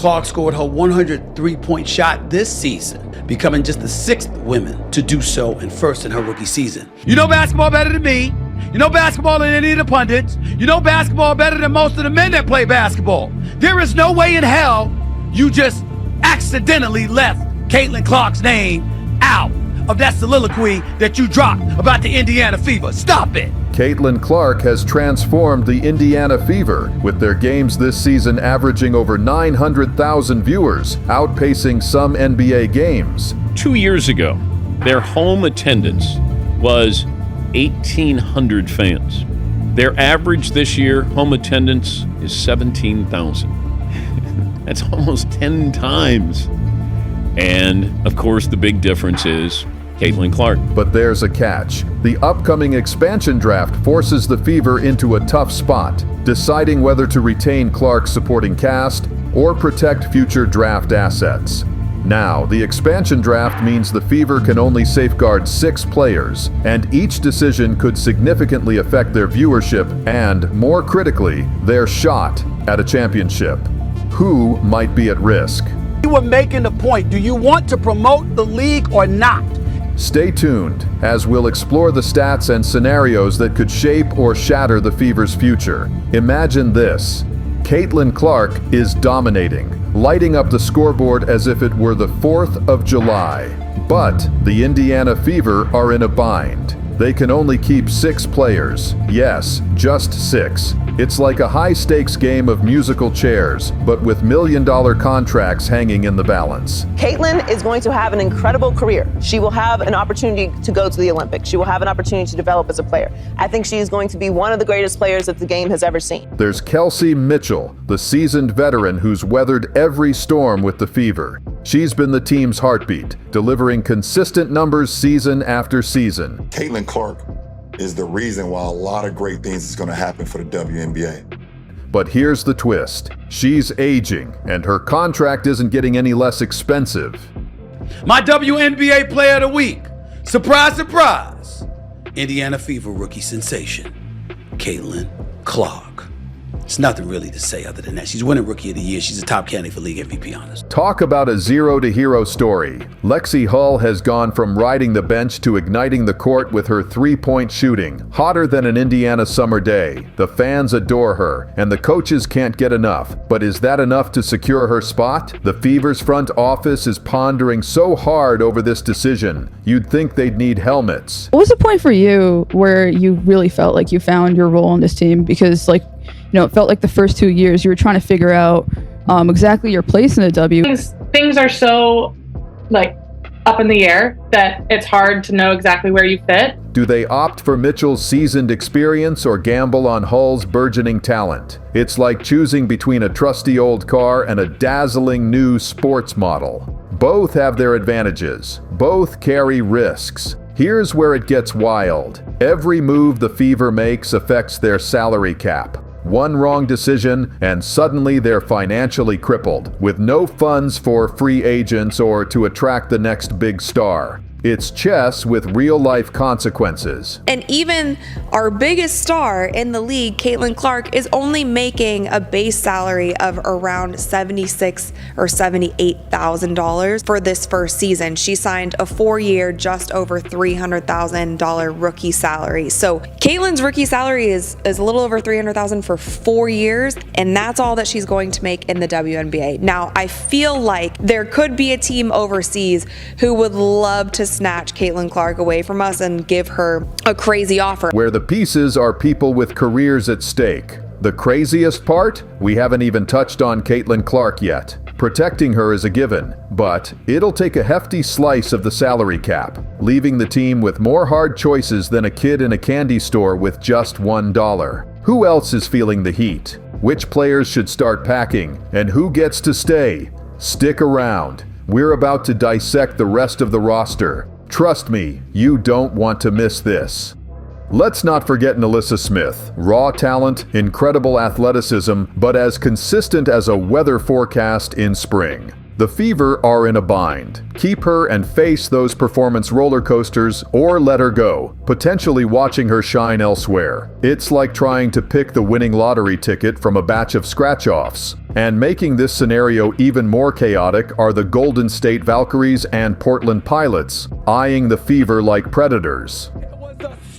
Clark scored her 103-point shot this season, becoming just the 6th woman to do so and first in her rookie season. You know basketball better than me. You know basketball than any of the pundits. You know basketball better than most of the men that play basketball. There is no way in hell you just accidentally left Caitlin Clark's name out of that soliloquy that you dropped about the Indiana Fever. Stop it. Caitlin Clark has transformed the Indiana Fever, with their games this season averaging over 900,000 viewers, outpacing some NBA games. 2 years ago, their home attendance was 1,800 fans. Their average this year, home attendance, is 17,000. That's almost 10 times. And, of course, the big difference is Caitlin Clark. But there's a catch. The upcoming expansion draft forces the Fever into a tough spot, deciding whether to retain Clark's supporting cast or protect future draft assets. Now, the expansion draft means the Fever can only safeguard 6 players, and each decision could significantly affect their viewership and, more critically, their shot at a championship. Who might be at risk? You were making the point. Do you want to promote the league or not? Stay tuned, as we'll explore the stats and scenarios that could shape or shatter the Fever's future. Imagine this. Caitlin Clark is dominating, lighting up the scoreboard as if it were the 4th of July. But the Indiana Fever are in a bind. They can only keep 6 players. Yes, just 6. It's like a high-stakes game of musical chairs, but with million-dollar contracts hanging in the balance. Caitlin is going to have an incredible career. She will have an opportunity to go to the Olympics. She will have an opportunity to develop as a player. I think she is going to be one of the greatest players that the game has ever seen. There's Kelsey Mitchell, the seasoned veteran who's weathered every storm with the Fever. She's been the team's heartbeat, delivering consistent numbers season after season. Caitlin Clark is the reason why a lot of great things is going to happen for the WNBA. But here's the twist. She's aging, and her contract isn't getting any less expensive. My WNBA Player of the Week. Surprise, surprise. Indiana Fever rookie sensation, Caitlin Clark. It's nothing really to say other than that. She's winning Rookie of the Year. She's a top candidate for league MVP honors. Talk about a zero-to-hero story. Lexi Hull has gone from riding the bench to igniting the court with her three-point shooting, hotter than an Indiana summer day. The fans adore her, and the coaches can't get enough. But is that enough to secure her spot? The Fever's front office is pondering so hard over this decision. You'd think they'd need helmets. What was the point for you where you really felt like you found your role on this team? Because, like, you know, it felt like the first 2 years you were trying to figure out exactly your place in the W. Things are so, like, up in the air that it's hard to know exactly where you fit. Do they opt for Mitchell's seasoned experience or gamble on Hull's burgeoning talent? It's like choosing between a trusty old car and a dazzling new sports model. Both have their advantages. Both carry risks. Here's where it gets wild. Every move the Fever makes affects their salary cap. One wrong decision, and suddenly they're financially crippled, with no funds for free agents or to attract the next big star. It's chess with real-life consequences. And even our biggest star in the league, Caitlin Clark, is only making a base salary of around $76,000 or $78,000 for this first season. She signed a 4-year, just over $300,000 rookie salary. So Caitlin's rookie salary is a little over $300,000 for 4 years, and that's all that she's going to make in the WNBA. Now, I feel like there could be a team overseas who would love to snatch Caitlin Clark away from us and give her a crazy offer. Where the pieces are people with careers at stake. The craziest part? We haven't even touched on Caitlin Clark yet. Protecting her is a given, but it'll take a hefty slice of the salary cap, leaving the team with more hard choices than a kid in a candy store with just $1. Who else is feeling the heat? Which players should start packing? And who gets to stay? Stick around. We're about to dissect the rest of the roster. Trust me, you don't want to miss this. Let's not forget NaLyssa Smith. Raw talent, incredible athleticism, but as consistent as a weather forecast in spring. The Fever are in a bind. Keep her and face those performance roller coasters, or let her go, potentially watching her shine elsewhere. It's like trying to pick the winning lottery ticket from a batch of scratch-offs. And making this scenario even more chaotic are the Golden State Valkyries and Portland Pilots, eyeing the Fever like predators.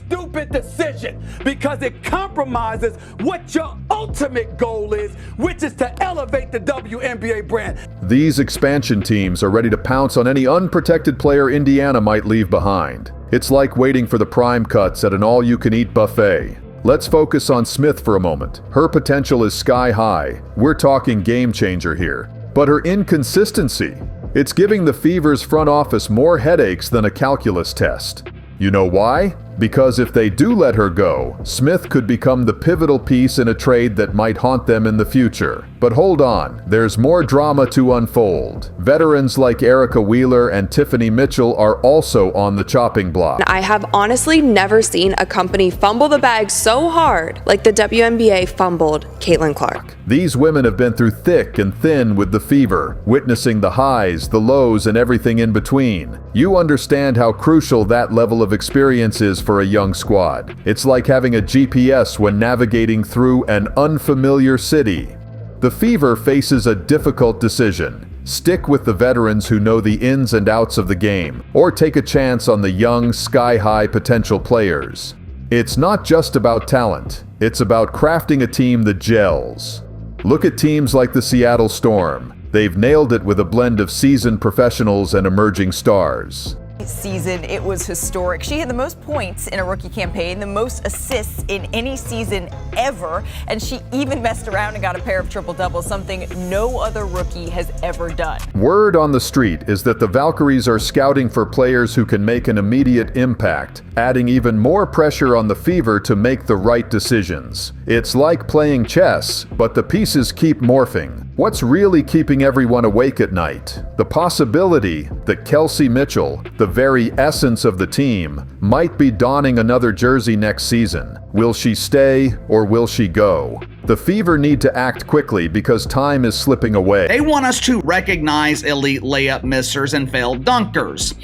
Stupid decision because it compromises what your ultimate goal is, which is to elevate the WNBA brand. These expansion teams are ready to pounce on any unprotected player Indiana might leave behind. It's like waiting for the prime cuts at an all-you-can-eat buffet. Let's focus on Smith for a moment. Her potential is sky high. We're talking game changer here. But her inconsistency, it's giving the Fever's front office more headaches than a calculus test. You know why? Because if they do let her go, Smith could become the pivotal piece in a trade that might haunt them in the future. But hold on, there's more drama to unfold. Veterans like Erica Wheeler and Tiffany Mitchell are also on the chopping block. I have honestly never seen a company fumble the bag so hard like the WNBA fumbled Caitlin Clark. These women have been through thick and thin with the Fever, witnessing the highs, the lows, and everything in between. You understand how crucial that level of experience is for a young squad. It's like having a GPS when navigating through an unfamiliar city. The Fever faces a difficult decision. Stick with the veterans who know the ins and outs of the game, or take a chance on the young, sky-high potential players. It's not just about talent. It's about crafting a team that gels. Look at teams like the Seattle Storm. They've nailed it with a blend of seasoned professionals and emerging stars. Season, it was historic. She had the most points in a rookie campaign, the most assists in any season ever, and she even messed around and got a pair of triple doubles, something no other rookie has ever done. Word on the street is that the Valkyries are scouting for players who can make an immediate impact, adding even more pressure on the Fever to make the right decisions. It's like playing chess, but the pieces keep morphing. What's really keeping everyone awake at night? The possibility that Kelsey Mitchell, the very essence of the team, might be donning another jersey next season. Will she stay or will she go? The Fever need to act quickly because time is slipping away. They want us to recognize elite layup missers and failed dunkers.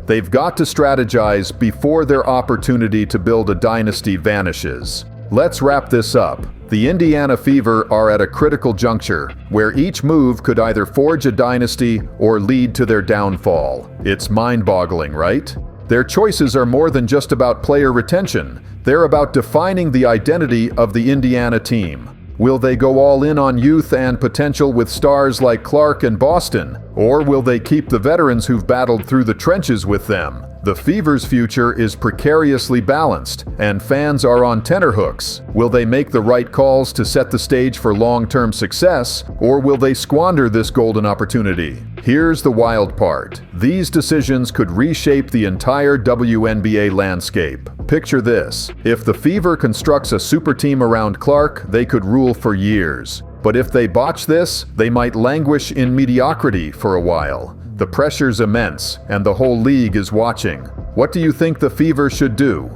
They've got to strategize before their opportunity to build a dynasty vanishes. Let's wrap this up. The Indiana Fever are at a critical juncture where each move could either forge a dynasty or lead to their downfall. It's mind-boggling, right? Their choices are more than just about player retention. They're about defining the identity of the Indiana team. Will they go all in on youth and potential with stars like Clark and Boston? Or will they keep the veterans who've battled through the trenches with them? The Fever's future is precariously balanced, and fans are on tenterhooks. Will they make the right calls to set the stage for long-term success, or will they squander this golden opportunity? Here's the wild part. These decisions could reshape the entire WNBA landscape. Picture this. If the Fever constructs a super team around Clark, they could rule for years. But if they botch this, they might languish in mediocrity for a while. The pressure's immense, and the whole league is watching. What do you think the Fever should do?